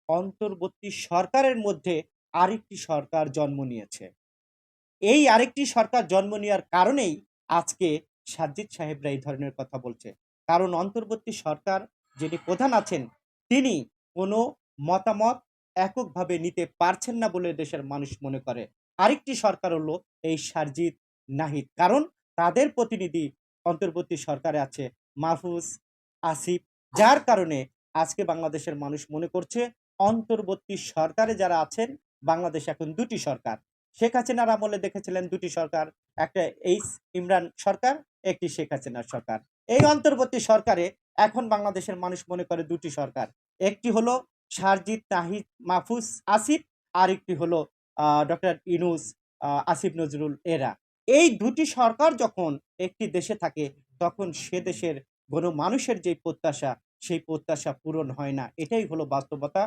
অন্তর্বর্তী সরকারের মধ্যে আরেকটি সরকার জন্ম নিয়েছে। এই আরেকটি সরকার জন্ম নেওয়ার কারণেই আজকে সাজ্জিদ সাহেবরা এই ধরনের কথা বলছে। কারণ অন্তর্বর্তী সরকার যিনি প্রধান আছেন, তিনি কোনো মতামত এককভাবে নিতে পারছেন না বলে দেশের মানুষ মনে করে। আরেকটি সরকার হলো এই সারজিদ নাহিদ। কারণ তাদের প্রতিনিধি অন্তর্বর্তী সরকারে আছে মাহফুজ, আসিফ। যার কারণে আজকে বাংলাদেশের মানুষ মনে করছে অন্তর্বর্তী সরকারে যারা আছেন, বাংলাদেশে এখন ২ টি সরকার। শেখ হাসিনার আমলে দেখেছিলেন ২ টি সরকার। একটা ইমরান সরকার, একটি শেখ হাসিনার সরকার। এই অন্তর্বর্তী সরকারে এখন বাংলাদেশের মানুষ মনে করে ২ টি সরকার। একটি হলো সারজিদ নাহিদ মাহফুজ আসিফ, আরেকটি হলো ডক্টর ইউনূস আসিফ নজরুল এরা। এই ২ টি সরকার যখন একটি দেশে থাকে তখন সে দেশের গণমানুষের যে প্রত্যাশা, সেই প্রত্যাশা পূরণ হয় না। এটাই হলো বাস্তবতা।